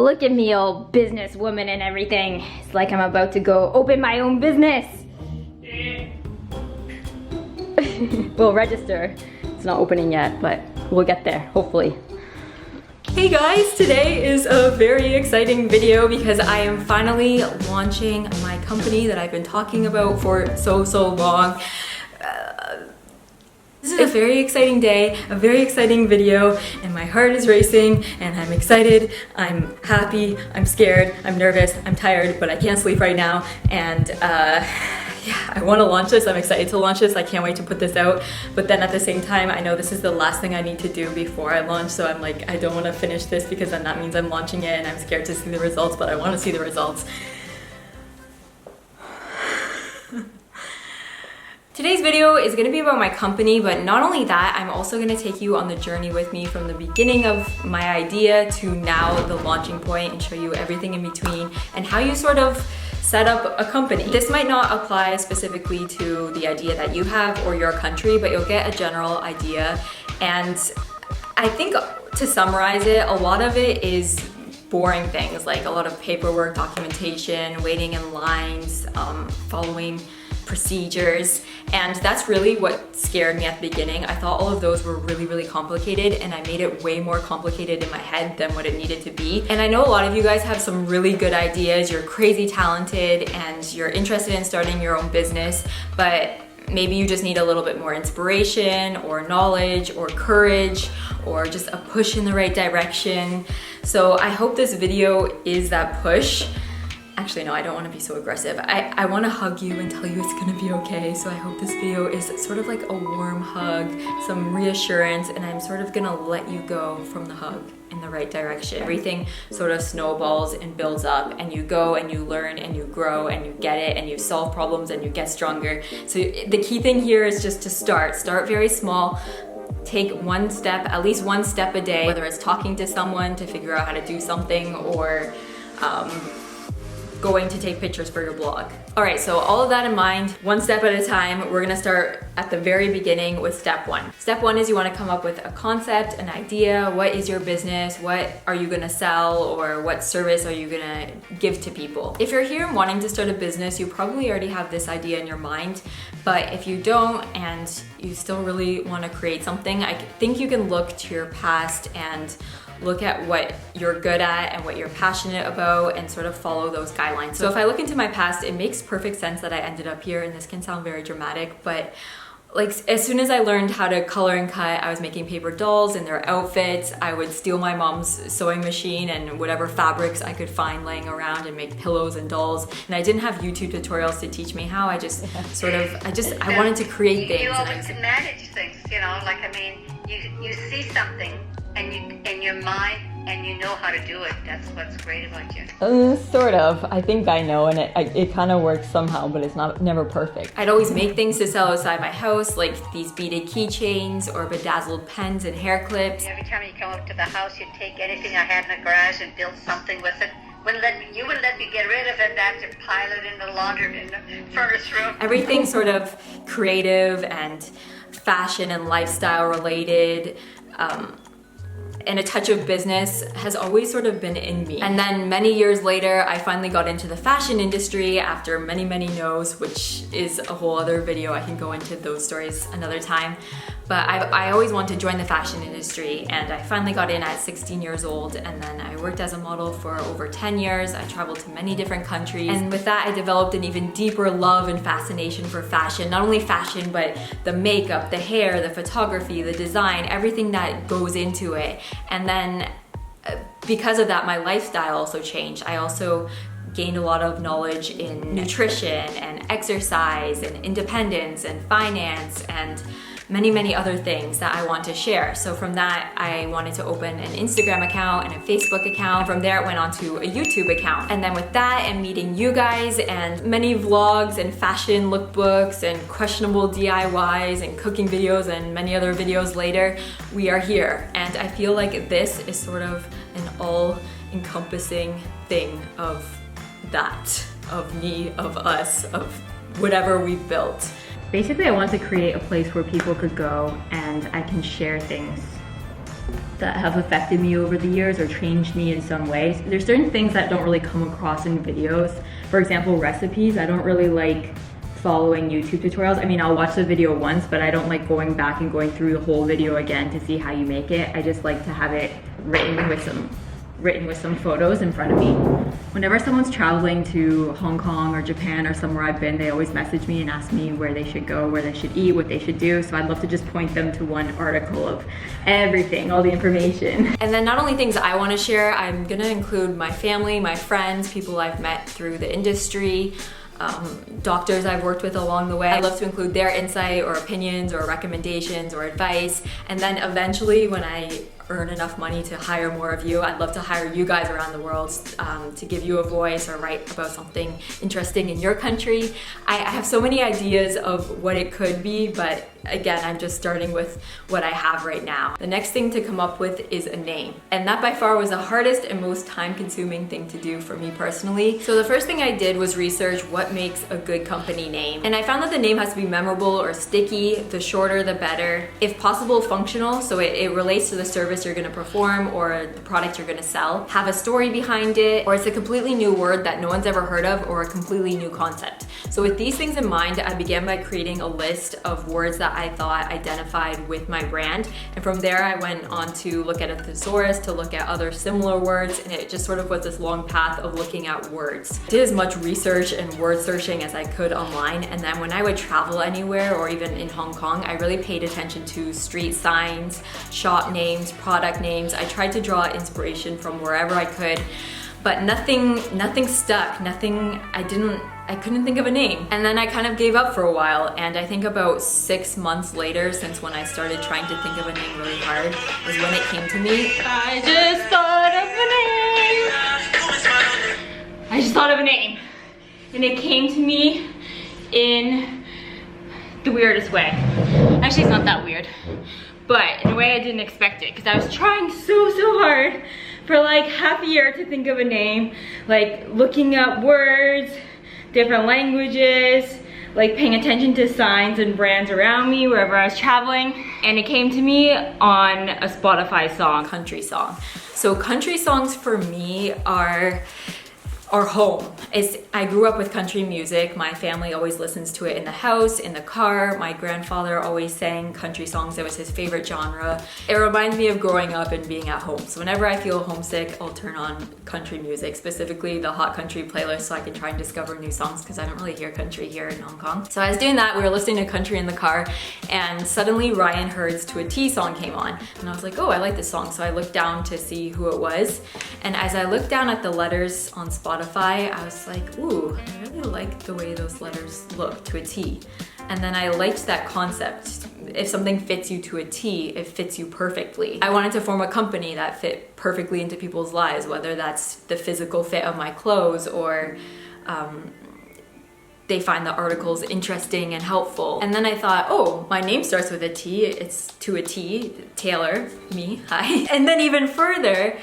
Look at me, old businesswoman and everything. It's like I'm about to go open my own business. We'll register. It's not opening yet, but we'll get there, hopefully. Hey guys, today is a very exciting video because I am finally launching my company that I've been talking about for so long. This is a very exciting day, a very exciting video, and my heart is racing, and I'm excited, I'm happy, I'm scared, I'm nervous, I'm tired, but I can't sleep right now, and yeah, I want to launch this. I'm excited to launch this. I can't wait to put this out. But then at the same time, I know this is the last thing I need to do before I launch. So I'm like, I don't want to finish this because then that means I'm launching it and I'm scared to see the results, but I want to see the results. Today's video is going to be about my company, but not only that, I'm also going to take you on the journey with me from the beginning of my idea to now the launching point and show you everything in between and how you sort of set up a company. This might not apply specifically to the idea that you have or your country, but you'll get a general idea. And I think to summarize it, a lot of it is boring things like a lot of paperwork, documentation, waiting in lines, following procedures, and that's really what scared me at the beginning. I thought all of those were really complicated, and I made it way more complicated in my head than what it needed to be. And I know a lot of you guys have some really good ideas, you're crazy talented, and you're interested in starting your own business, but maybe you just need a little bit more inspiration or knowledge or courage or just a push in the right direction. So I hope this video is that push. Actually, no, I don't want to be so aggressive. I want to hug you and tell you it's gonna be okay. So I hope this video is sort of like a warm hug, some reassurance, and I'm sort of gonna let you go from the hug in the right direction. Everything sort of snowballs and builds up, and you go and you learn and you grow and you get it and you solve problems and you get stronger. So the key thing here is just to start very small. Take one step, at least one step a day, whether it's talking to someone to figure out how to do something or going to take pictures for your blog. All right, so all of that in mind, one step at a time, we're gonna start at the very beginning with step one. Step one is you wanna come up with a concept, an idea. What is your business? What are you gonna sell, or what service are you gonna give to people? If you're here wanting to start a business, you probably already have this idea in your mind, but if you don't and you still really wanna create something, I think you can look to your past and look at what you're good at and what you're passionate about and sort of follow those guidelines. So if I look into my past, it makes perfect sense that I ended up here, and this can sound very dramatic, but like as soon as I learned how to color and cut, I was making paper dolls and their outfits. I would steal my mom's sewing machine and whatever fabrics I could find laying around and make pillows and dolls. And I didn't have YouTube tutorials to teach me how. I just sort of, I wanted to create things. You always can manage things, you know, like, I mean, you see something and you in your mind and you know how to do it. That's what's great about you. Sort of. I think I know, and it kind of works somehow, but it's never perfect. I'd always make things to sell outside my house, like these beaded keychains or bedazzled pens and hair clips. Every time you come up to the house, you take anything I had in the garage and build something with it. You wouldn't let me get rid of it. I have to pile it in the laundry in the furnace room. Everything sort of creative and fashion and lifestyle related. And a touch of business has always sort of been in me. And then many years later, I finally got into the fashion industry after many no's, which is a whole other video. I can go into those stories another time. But I always wanted to join the fashion industry, and I finally got in at 16 years old, and then I worked as a model for over 10 years. I traveled to many different countries, and with that I developed an even deeper love and fascination for fashion. Not only fashion, but the makeup, the hair, the photography, the design, everything that goes into it. And then because of that, my lifestyle also changed. I also gained a lot of knowledge in nutrition and exercise and independence and finance and many other things that I want to share. So from that, I wanted to open an Instagram account and a Facebook account. And from there, it went on to a YouTube account. And then with that, and meeting you guys and many vlogs and fashion lookbooks and questionable DIYs and cooking videos and many other videos later, we are here. And I feel like this is sort of an all-encompassing thing of that, of me, of us, of whatever we've built. Basically, I want to create a place where people could go and I can share things that have affected me over the years or changed me in some ways. There's certain things that don't really come across in videos. For example, recipes. I don't really like following YouTube tutorials. I mean, I'll watch the video once, but I don't like going back and going through the whole video again to see how you make it. I just like to have it written with some photos in front of me. Whenever someone's traveling to Hong Kong or Japan or somewhere I've been, they always message me and ask me where they should go, where they should eat, what they should do. So I'd love to just point them to one article of everything, all the information. And then not only things I want to share, I'm gonna include my family, my friends, people I've met through the industry, doctors I've worked with along the way. I love to include their insight or opinions or recommendations or advice. And then eventually when I earn enough money to hire more of you, I'd love to hire you guys around the world to give you a voice or write about something interesting in your country. I have so many ideas of what it could be, but again, I'm just starting with what I have right now. The next thing to come up with is a name. And that by far was the hardest and most time-consuming thing to do for me personally. So the first thing I did was research what makes a good company name. And I found that the name has to be memorable or sticky. The shorter, the better. If possible, functional, so it relates to the service you're gonna perform or the product you're gonna sell. Have a story behind it, or it's a completely new word that no one's ever heard of, or a completely new concept. So with these things in mind, I began by creating a list of words that I thought identified with my brand. And from there, I went on to look at a thesaurus, to look at other similar words, and it just sort of was this long path of looking at words. I did as much research and word searching as I could online, and then when I would travel anywhere, or even in Hong Kong, I really paid attention to street signs, shop names, product names. I tried to draw inspiration from wherever I could, but nothing stuck, I couldn't think of a name. And then I kind of gave up for a while, and I think about 6 months later, since when I started trying to think of a name really hard, was when it came to me. I just thought of a name. And it came to me in the weirdest way. Actually, it's not that weird, but in a way I didn't expect it, because I was trying so hard for like half a year to think of a name, like looking up words, different languages, like paying attention to signs and brands around me wherever I was traveling. And it came to me on a Spotify song, country song. So country songs for me are home. I grew up with country music. My family always listens to it in the house, in the car. My grandfather always sang country songs. It was his favorite genre. It reminds me of growing up and being at home. So whenever I feel homesick, I'll turn on country music, specifically the Hot Country playlist, so I can try and discover new songs, because I don't really hear country here in Hong Kong. So I was doing that, we were listening to country in the car, and suddenly Ryan Hurd's To a T song came on. And I was like, oh, I like this song. So I looked down to see who it was. And as I looked down at the letters on Spotify, I was like, ooh, I really like the way those letters look, to a T. And then I liked that concept. If something fits you to a T, it fits you perfectly. I wanted to form a company that fit perfectly into people's lives, whether that's the physical fit of my clothes or they find the articles interesting and helpful. And then I thought, oh, my name starts with a T, it's To a T, Taylor, me, hi. And then even further,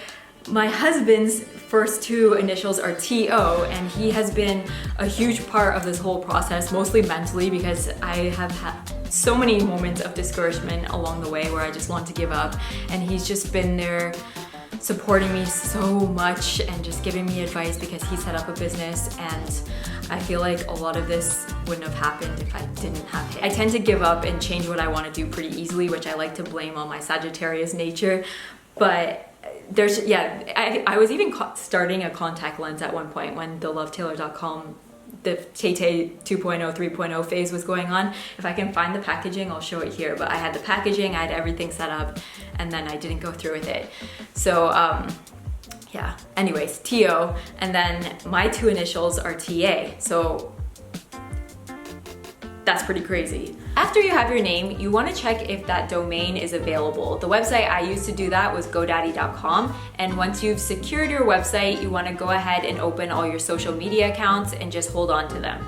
my husband's first two initials are T.O., and he has been a huge part of this whole process, mostly mentally, because I have had so many moments of discouragement along the way where I just want to give up, and he's just been there supporting me so much and just giving me advice, because he set up a business, and I feel like a lot of this wouldn't have happened if I didn't have him. I tend to give up and change what I want to do pretty easily, which I like to blame on my Sagittarius nature, but I was even starting a contact lens at one point when the lovetaylor.com, the Tay 2.0, 3.0 phase was going on. If I can find the packaging, I'll show it here, but I had the packaging, I had everything set up, and then I didn't go through with it. So yeah, anyways, T.O., and then my two initials are T.A., so that's pretty crazy. After you have your name, you want to check if that domain is available. The website I used to do that was GoDaddy.com, and once you've secured your website, you want to go ahead and open all your social media accounts and just hold on to them.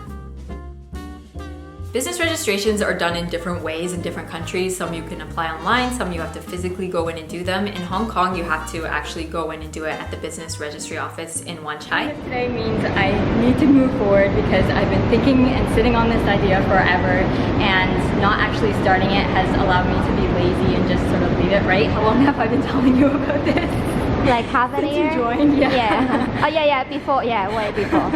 Business registrations are done in different ways in different countries. Some you can apply online, some you have to physically go in and do them. In Hong Kong, you have to actually go in and do it at the business registry office in Wan Chai. Today means I need to move forward because I've been thinking and sitting on this idea forever, and not actually starting it has allowed me to be lazy and just sort of leave it, right? How long have I been telling you about this? Like half an year? You joined, yeah. Yeah. Oh yeah, before, way before.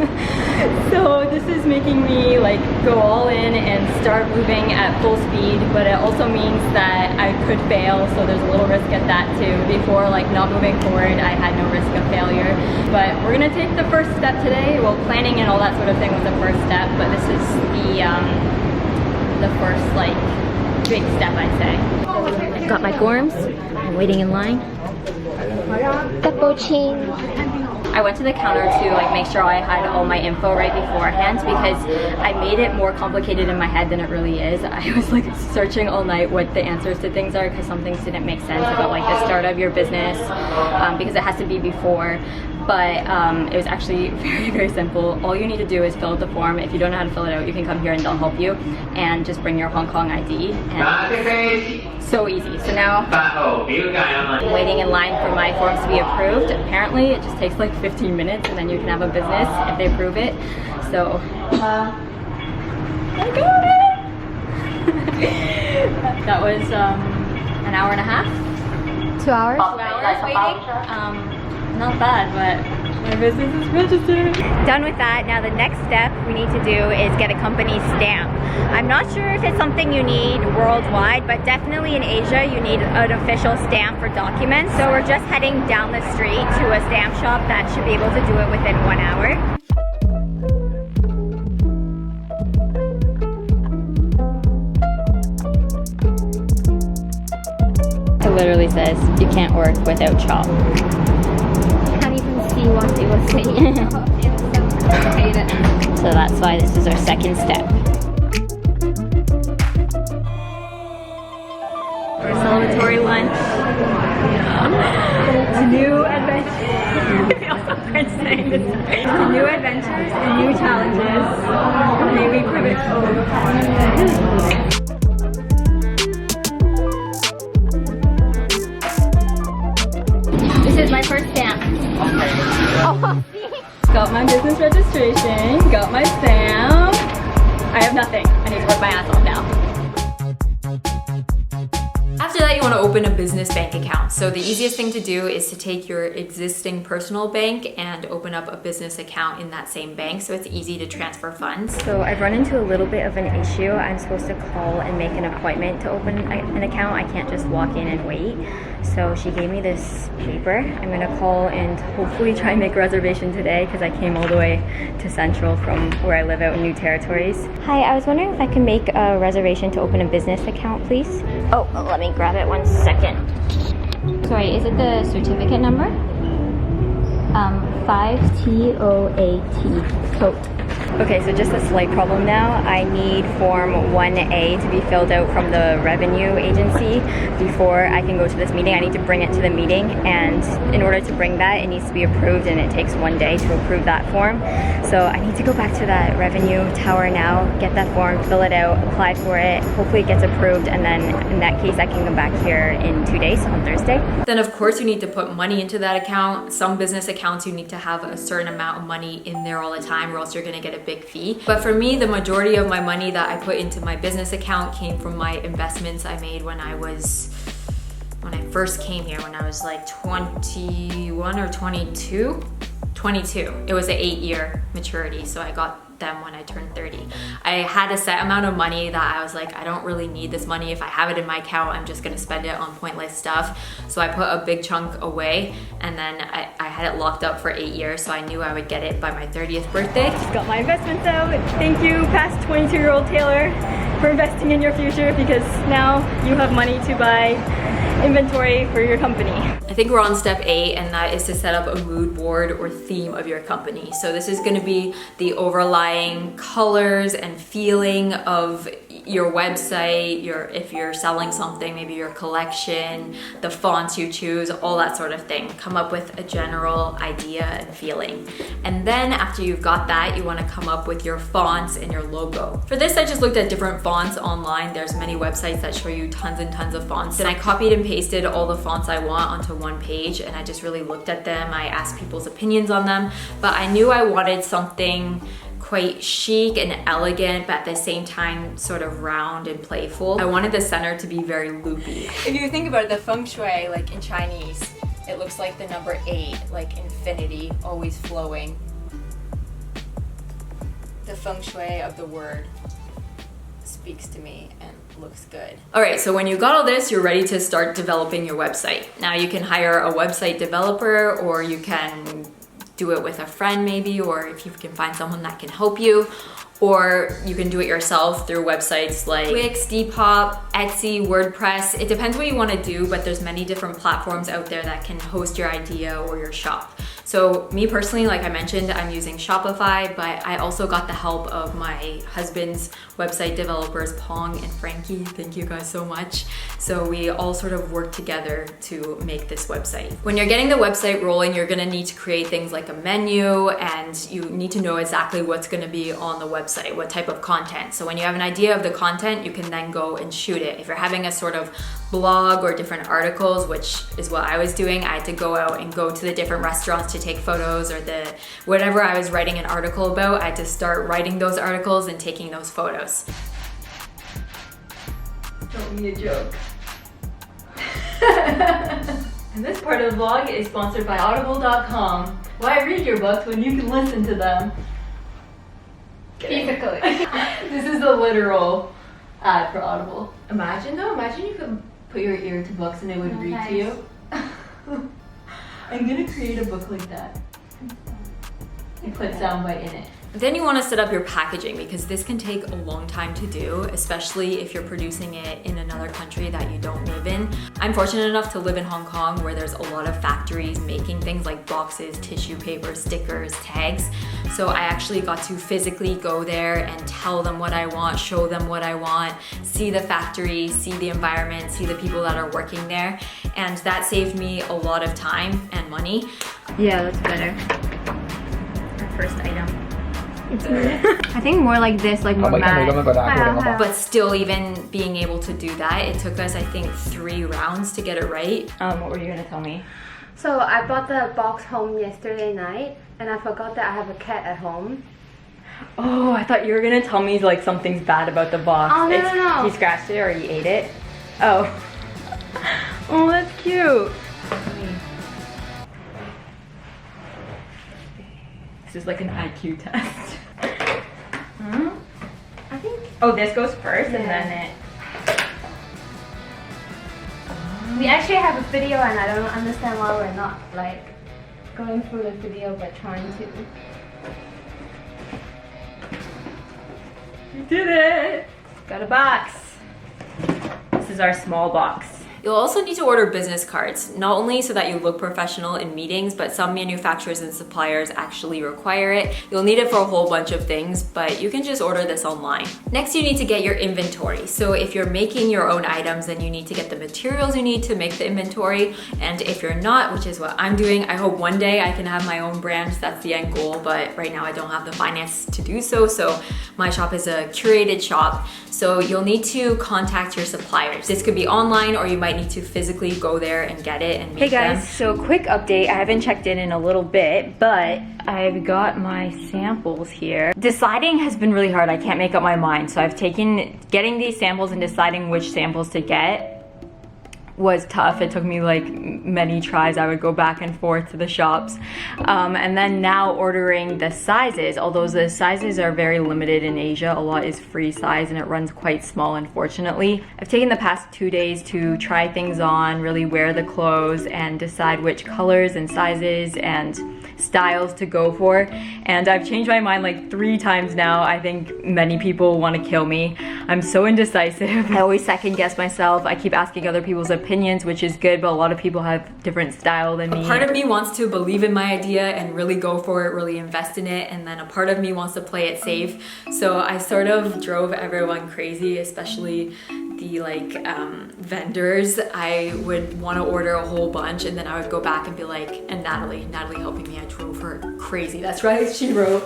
So this is making me like go all in and start moving at full speed, but it also means that I could fail, so there's a little risk at that too. Before, like not moving forward, I had no risk of failure. But we're gonna take the first step today. Well, planning and all that sort of thing was the first step, but this is the first like big step, I'd say. I've got my forms. I'm waiting in line. Double chin. I went to the counter to like make sure I had all my info right beforehand because I made it more complicated in my head than it really is. I was like searching all night what the answers to things are because some things didn't make sense about like the start of your business because it has to be before. But it was actually very, very simple. All you need to do is fill out the form. If you don't know how to fill it out, you can come here and they'll help you. And just bring your Hong Kong ID. And so easy. So now I'm waiting in line for my forms to be approved. Apparently it just takes like 15 minutes and then you can have a business if they approve it. So I got it! That was an hour and a half. 2 hours? 2 hours waiting. Not bad, but my business is registered. Done with that. Now the next step we need to do is get a company stamp. I'm not sure if it's something you need worldwide, but definitely in Asia you need an official stamp for documents. So we're just heading down the street to a stamp shop that should be able to do it within 1 hour. It literally says you can't work without chalk. See what it was saying. So that's why this is our second step. Our celebratory lunch. It's a new adventure. I feel so hard saying this. New adventures and new challenges. May we prevail. This is my first stamp. Oh, got my business registration, got my stamp. I have nothing. I need to work my ass off now. After that, you want to open a business bank account. So the easiest thing to do is to take your existing personal bank and open up a business account in that same bank, so it's easy to transfer funds. So I've run into a little bit of an issue. I'm supposed to call and make an appointment to open an account. I can't just walk in and wait. So she gave me this paper. I'm gonna call and hopefully try and make a reservation today because I came all the way to Central from where I live out in New Territories. Hi, I was wondering if I can make a reservation to open a business account, please. Oh, let me grab it 1 second. Sorry, is it the certificate number? 5TOAT, Toat. Okay, so just a slight problem now. I need Form 1A to be filled out from the revenue agency before I can go to this meeting. I need to bring it to the meeting, and in order to bring that, it needs to be approved, and it takes 1 day to approve that form. So I need to go back to that revenue tower now, get that form, fill it out, apply for it, hopefully it gets approved, and then in that case I can come back here in 2 days, on Thursday. Then of course you need to put money into that account. Some business accounts you need to have a certain amount of money in there all the time, or else you're gonna get a big fee. But for me, the majority of my money that I put into my business account came from my investments I made when I first came here, when I was like 21 or 22. 22. It was an 8-year maturity, so I got them when I turned 30. I had a set amount of money that I was like, I don't really need this money. If I have it in my account, I'm just gonna spend it on pointless stuff. So I put a big chunk away, and then I had it locked up for 8 years, so I knew I would get it by my 30th birthday. Just got my investments out. Thank you, past 22-year-old Taylor, for investing in your future, because now you have money to buy inventory for your company. I think we're on step 8, and that is to set up a mood board or theme of your company. So this is gonna be the overlying colors and feeling of your website, if you're selling something, maybe your collection, the fonts you choose, all that sort of thing. Come up with a general idea and feeling. And then after you've got that, you wanna come up with your fonts and your logo. For this, I just looked at different fonts online. There's many websites that show you tons and tons of fonts. And I copied and pasted all the fonts I want onto one page, and I just really looked at them. I asked people's opinions on them, but I knew I wanted something quite chic and elegant, but at the same time sort of round and playful. I wanted the center to be very loopy. If you think about it, the feng shui, like in Chinese, it looks like the number 8, like infinity, always flowing. The feng shui of the word speaks to me and looks good. All right, so when you got all this, you're ready to start developing your website. Now you can hire a website developer, or you can do it with a friend maybe, or if you can find someone that can help you, or you can do it yourself through websites like Wix, Depop, Etsy, WordPress. It depends what you want to do, but there's many different platforms out there that can host your idea or your shop. So me personally, like I mentioned, I'm using Shopify, but I also got the help of my husband's website developers, Pong and Frankie. Thank you guys so much. So we all sort of work together to make this website. When you're getting the website rolling, you're gonna need to create things like a menu, and you need to know exactly what's gonna be on the website, what type of content. So when you have an idea of the content, you can then go and shoot it. If you're having a sort of blog or different articles, which is what I was doing, I had to go out and go to the different restaurants to take photos, or whatever I was writing an article about, I had to start writing those articles and taking those photos. Don't mean a joke. And this part of the vlog is sponsored by audible.com. Why read your books when you can listen to them? Basically. This is the literal ad for Audible. Imagine you could put your ear to books and it would read to you. I'm gonna create a book like that. And put soundbite in it. Then you want to set up your packaging, because this can take a long time to do, especially if you're producing it in another country that you don't live in. I'm fortunate enough to live in Hong Kong, where there's a lot of factories making things like boxes, tissue paper, stickers, tags. So I actually got to physically go there and tell them what I want, show them what I want, see the factory, see the environment, see the people that are working there. And that saved me a lot of time and money. Yeah, that's better. Our first item. I think more like this, like more matte. But still, even being able to do that, it took us, I think, 3 rounds to get it right. What were you gonna tell me? So I brought the box home yesterday night, and I forgot that I have a cat at home. Oh, I thought you were gonna tell me like something's bad about the box. Oh, no. He scratched it or he ate it? Oh. Oh, that's cute. This is like an IQ test. I think. Oh, this goes first, and then it. We actually have a video, and I don't understand why we're not like going through the video, but trying to. We did it! Got a box. This is our small box. You'll also need to order business cards, not only so that you look professional in meetings, but some manufacturers and suppliers actually require it. You'll need it for a whole bunch of things, but you can just order this online. Next, you need to get your inventory. So if you're making your own items, then you need to get the materials you need to make the inventory. And if you're not, which is what I'm doing, I hope one day I can have my own brand. That's the end goal, but right now I don't have the finance to do so. So my shop is a curated shop. So you'll need to contact your suppliers. This could be online, or you might need to physically go there and get it and make them. Hey guys, so quick update. I haven't checked in a little bit, but I've got my samples here. Deciding has been really hard. I can't make up my mind. So getting these samples and deciding which samples to get was tough. It took me like many tries. I would go back and forth to the shops. And then now ordering the sizes, although the sizes are very limited in Asia. A lot is free size and it runs quite small, unfortunately. I've taken the past 2 days to try things on, really wear the clothes and decide which colors and sizes and styles to go for, and I've changed my mind like 3 times now. I think many people want to kill me. I'm so indecisive. I always second guess myself. I keep asking other people's opinions, which is good, but a lot of people have different style than me. A part of me wants to believe in my idea and really go for it, really invest in it, and then a part of me wants to play it safe. So I sort of drove everyone crazy, especially the vendors. I would want to order a whole bunch, and then I would go back and be like, and Natalie helping me, I drove her crazy. That's why she wrote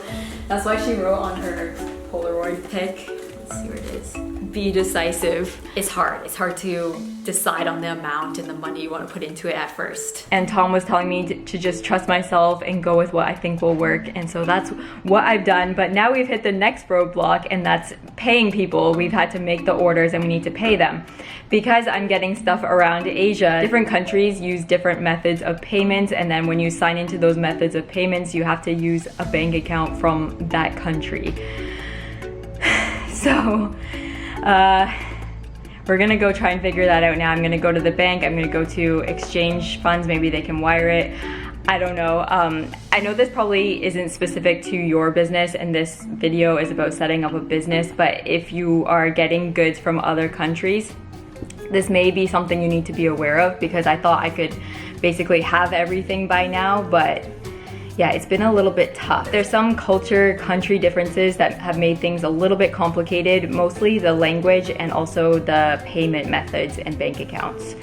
on her Polaroid pic. Let's see where it is. Be decisive. It's hard to decide on the amount and the money you want to put into it at first. And Tom was telling me to just trust myself and go with what I think will work, and so that's what I've done. But now we've hit the next roadblock, and that's paying people. We've had to make the orders and we need to pay them. Because I'm getting stuff around Asia, different countries use different methods of payments, and then when you sign into those methods of payments, you have to use a bank account from that country. So we're gonna go try and figure that out now. I'm gonna go to the bank, I'm gonna go to exchange funds, maybe they can wire it. I don't know. I know this probably isn't specific to your business, and this video is about setting up a business, but if you are getting goods from other countries, this may be something you need to be aware of, because I thought I could basically have everything by now, but yeah, it's been a little bit tough. There's some country differences that have made things a little bit complicated, mostly the language and also the payment methods and bank accounts.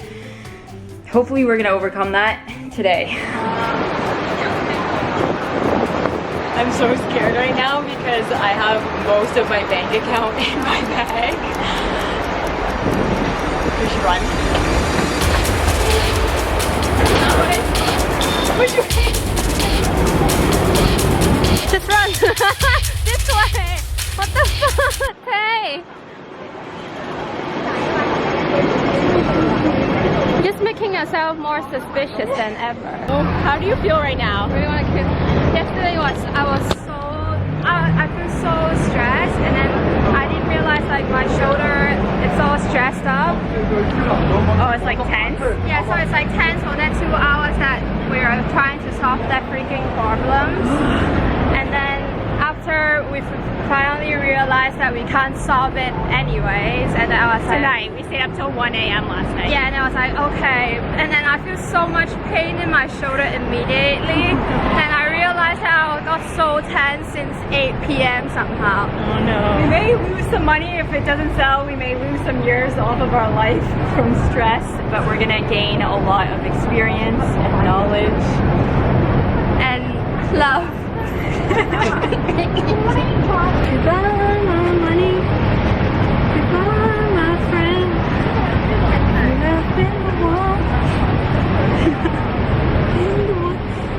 Hopefully we're gonna overcome that today. I'm so scared right now because I have most of my bank account in my bag. We should run. Which way? Just run! This way! What the fuck? Hey! Just making yourself more suspicious than ever. Oh, how do you feel right now? Really want to kill. Yesterday I feel so stressed, and then I didn't realize like my shoulder, it's all stressed up. Oh, it's like tense? Yeah, so it's like tense for that 2 hours that we're trying to solve that freaking problems. And then after we finally realized that we can't solve it anyways, and then I was like, Tonight, we stayed up till 1 a.m. last night. yeah, and I was like, okay. And then I feel so much pain in my shoulder immediately, and I realized how I got so tense since 8 p.m. somehow. Oh no. We may lose some money if it doesn't sell. We may lose some years off of our life from stress, but we're gonna gain a lot of experience and knowledge. And love. Goodbye, my money. Goodbye, my friend. You have been the one.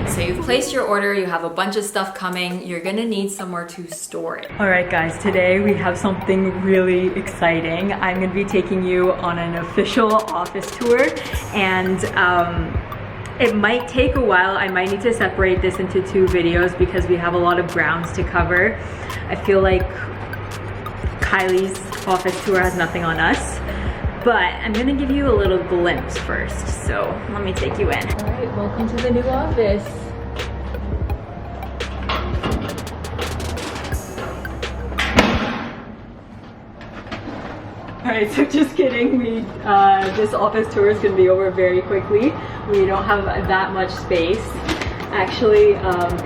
So you've placed your order, you have a bunch of stuff coming, you're gonna need somewhere to store it. All right guys, today we have something really exciting. I'm gonna be taking you on an official office tour, and it might take a while. I might need to separate this into 2 videos because we have a lot of grounds to cover. I feel like Kylie's office tour has nothing on us, but I'm gonna give you a little glimpse first. So let me take you in. All right, welcome to the new office. Alright, so just kidding, this office tour is going to be over very quickly. We don't have that much space. Actually,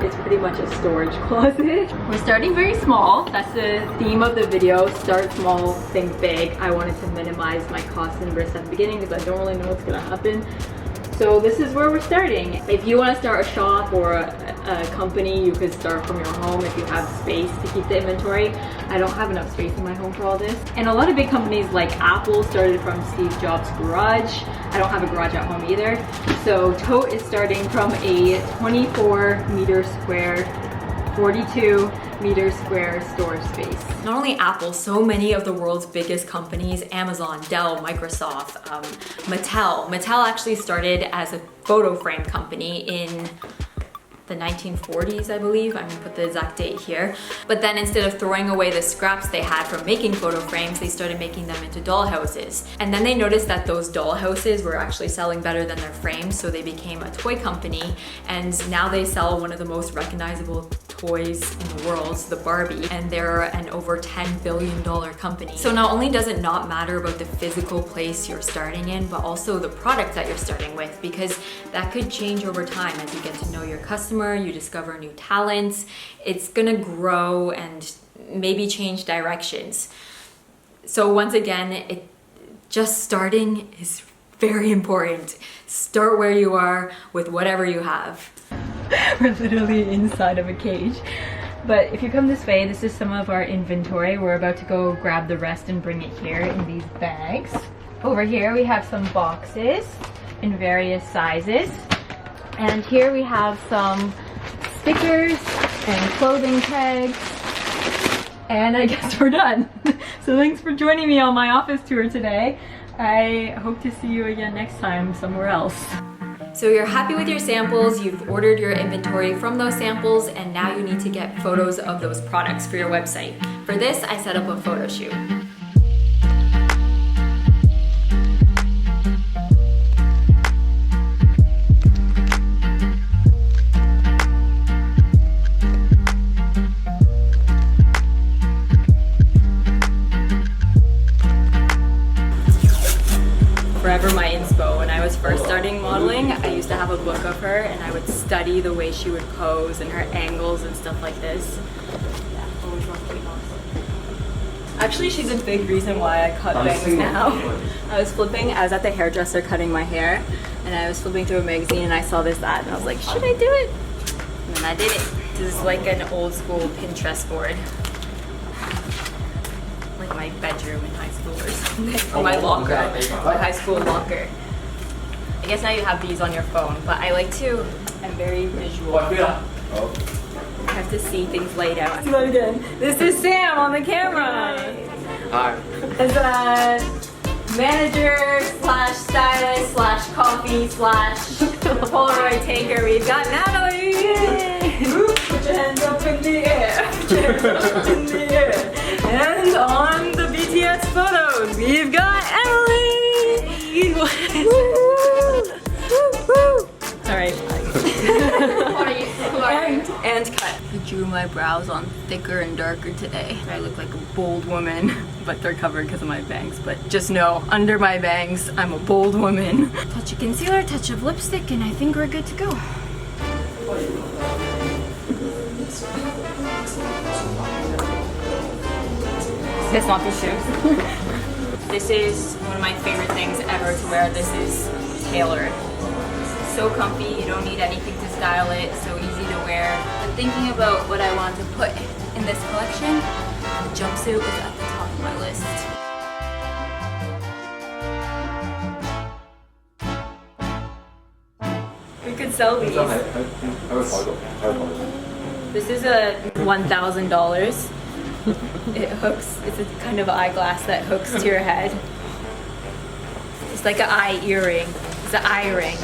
it's pretty much a storage closet. We're starting very small. That's the theme of the video. Start small, think big. I wanted to minimize my costs and risks at the beginning because I don't really know what's going to happen. So this is where we're starting. If you want to start a shop or a company, you could start from your home if you have space to keep the inventory. I don't have enough space in my home for all this. And a lot of big companies like Apple started from Steve Jobs' garage. I don't have a garage at home either. So Toat is starting from a 24 meter square, 42 meter square storage space. Not only Apple, so many of the world's biggest companies, Amazon, Dell, Microsoft, Mattel. Mattel actually started as a photo frame company in the 1940s, I believe. I'm gonna put the exact date here. But then instead of throwing away the scraps they had from making photo frames, they started making them into doll houses. And then they noticed that those doll houses were actually selling better than their frames, so they became a toy company, and now they sell one of the most recognizable toys in the world, the Barbie, and they're an over $10 billion company. So not only does it not matter about the physical place you're starting in, but also the product that you're starting with, because that could change over time as you get to know your customer, you discover new talents. It's gonna grow and maybe change directions. So once again, just starting is very important. Start where you are with whatever you have. We're literally inside of a cage. But if you come this way, this is some of our inventory. We're about to go grab the rest and bring it here in these bags. Over here we have some boxes in various sizes. And here we have some stickers and clothing tags. And I guess we're done. So thanks for joining me on my office tour today. I hope to see you again next time somewhere else. So you're happy with your samples, you've ordered your inventory from those samples, and now you need to get photos of those products for your website. For this, I set up a photo shoot. Forever my inspo. When I was first starting modeling, I used to have a book of her and I would study the way she would pose and her angles and stuff like this. Yeah, always love Kate Moss. Actually, she's a big reason why I cut bangs now. I was at the hairdresser cutting my hair, and I was flipping through a magazine and I saw this ad and I was like, should I do it? And then I did it. This is like an old school Pinterest board. Like my bedroom in high school or something. Or my locker, my high school locker. I guess now you have these on your phone, but I like to, I'm very visual. I have to see things laid out. So again, this is Sam on the camera. Hi. As a manager slash stylist slash coffee slash Polaroid taker, we've got Natalie. Put your hands up in the air. Put your hands up in the air. And on the BTS photos, we've got Emily. Alright. and cut. I drew my brows on thicker and darker today. I look like a bold woman, but they're covered because of my bangs. But just know, under my bangs, I'm a bold woman. Touch of concealer, touch of lipstick, and I think we're good to go. It's not the shoes. This is one of my favorite things ever to wear. This is tailored. So comfy, you don't need anything to style it, so easy to wear. I'm thinking about what I want to put in this collection. The jumpsuit is at the top of my list. We could sell these. This is a $1,000. It hooks, it's a kind of eyeglass that hooks to your head. It's like an eye earring. It's an eye ring.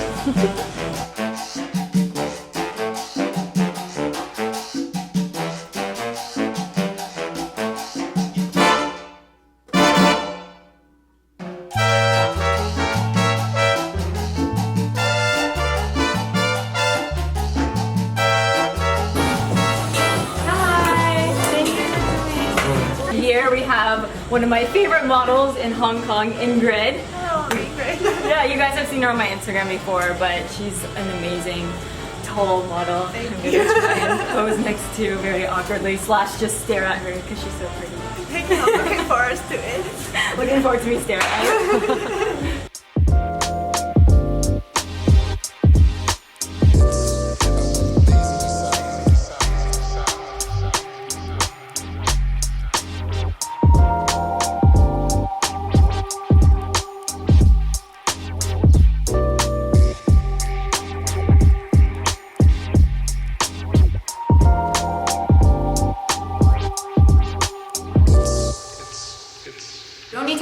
Here we have one of my favorite models in Hong Kong, Ingrid. Oh, Ingrid. Yeah, you guys have seen her on my Instagram before, but she's an amazing tall model. I'm gonna try and pose next to very awkwardly, slash just stare at her because she's so pretty. Thank you. I'm looking forward to it. Looking forward to me staring at her.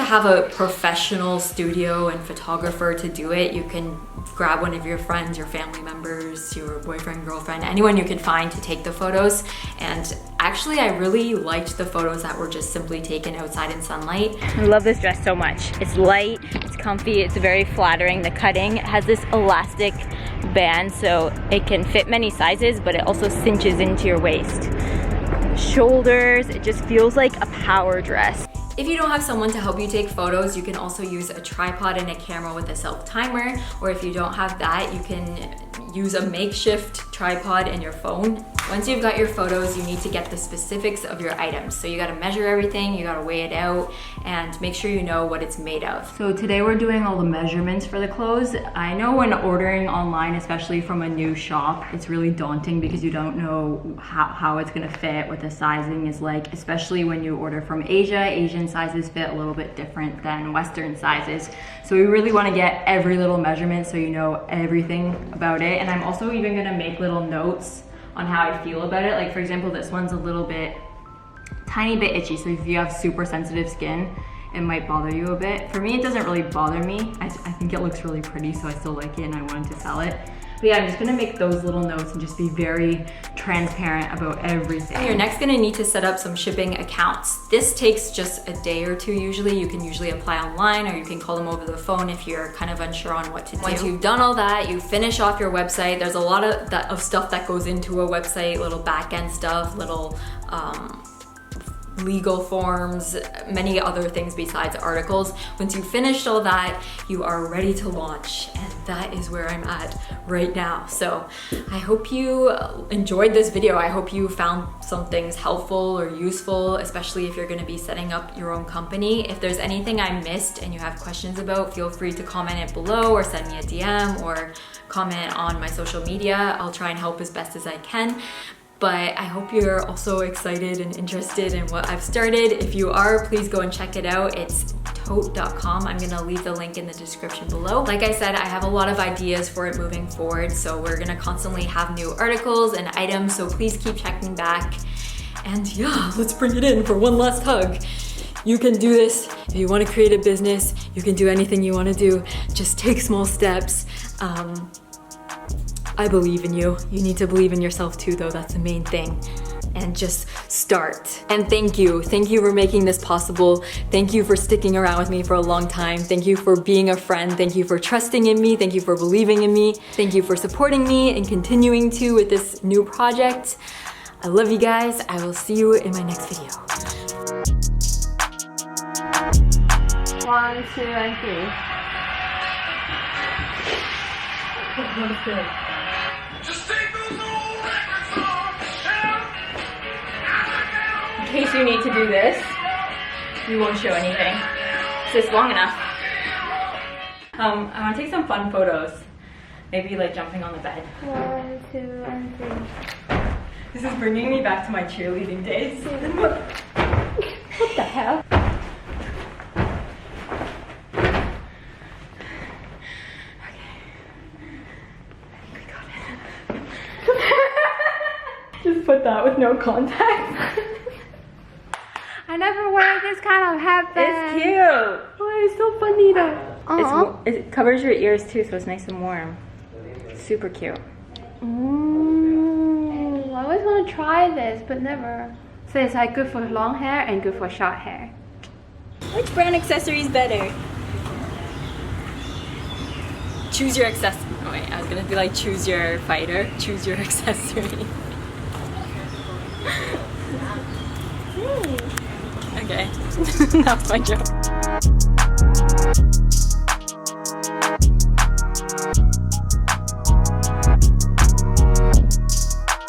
have a professional studio and photographer to do it, you can grab one of your friends, your family members, your boyfriend, girlfriend, anyone you can find to take the photos. And actually, I really liked the photos that were just simply taken outside in sunlight. I love this dress so much. It's light, it's comfy, it's very flattering. The cutting has this elastic band so it can fit many sizes, but it also cinches into your waist. Shoulders, it just feels like a power dress. If you don't have someone to help you take photos, you can also use a tripod and a camera with a self-timer, or if you don't have that, you can use a makeshift tripod in your phone. Once you've got your photos, you need to get the specifics of your items. So you gotta measure everything, you gotta weigh it out, and make sure you know what it's made of. So today we're doing all the measurements for the clothes. I know when ordering online, especially from a new shop, it's really daunting because you don't know how it's gonna fit, what the sizing is like, especially when you order from Asia. Asian sizes fit a little bit different than Western sizes. So we really wanna get every little measurement so you know everything about it. And I'm also even gonna make little notes on how I feel about it. Like for example, this one's a tiny bit itchy. So if you have super sensitive skin, it might bother you a bit. For me, it doesn't really bother me. I think it looks really pretty, so I still like it and I wanted to sell it. But yeah, I'm just gonna make those little notes and just be very transparent about everything. You're next gonna need to set up some shipping accounts. This takes just a day or two usually. You can usually apply online or you can call them over the phone if you're kind of unsure on what to do. Once you've done all that, you finish off your website. There's a lot of stuff that goes into a website, little back-end stuff, little legal forms, many other things besides articles. Once you've finished all that, you are ready to launch, and that is where I'm at right now. So I hope you enjoyed this video. I hope you found some things helpful or useful, especially if you're gonna be setting up your own company. If there's anything I missed and you have questions about, feel free to comment it below or send me a DM or comment on my social media. I'll try and help as best as I can. But I hope you're also excited and interested in what I've started. If you are, please go and check it out. It's Toat.com. I'm gonna leave the link in the description below. Like I said, I have a lot of ideas for it moving forward, so we're gonna constantly have new articles and items, so please keep checking back. And yeah, let's bring it in for one last hug. You can do this. If you wanna create a business, you can do anything you wanna do. Just take small steps. I believe in you. You need to believe in yourself too, though. That's the main thing. And just start. And thank you. Thank you for making this possible. Thank you for sticking around with me for a long time. Thank you for being a friend. Thank you for trusting in me. Thank you for believing in me. Thank you for supporting me and continuing to with this new project. I love you guys. I will see you in my next video. 1, 2, and 3. In case you need to do this, you won't show anything. It's just long enough. I want to take some fun photos. Maybe like jumping on the bed. 1, 2, and 3. This is bringing me back to my cheerleading days. What the hell? Just put that with no contact. I never wear this kind of headband. It's cute. Oh, it's so funny though. It covers your ears too, so it's nice and warm. Super cute. I always want to try this, but never. So it's like good for long hair and good for short hair. Which brand accessory is better? Choose your accessory. Oh wait, I was gonna be like choose your fighter. Choose your accessory. Okay, that's my joke.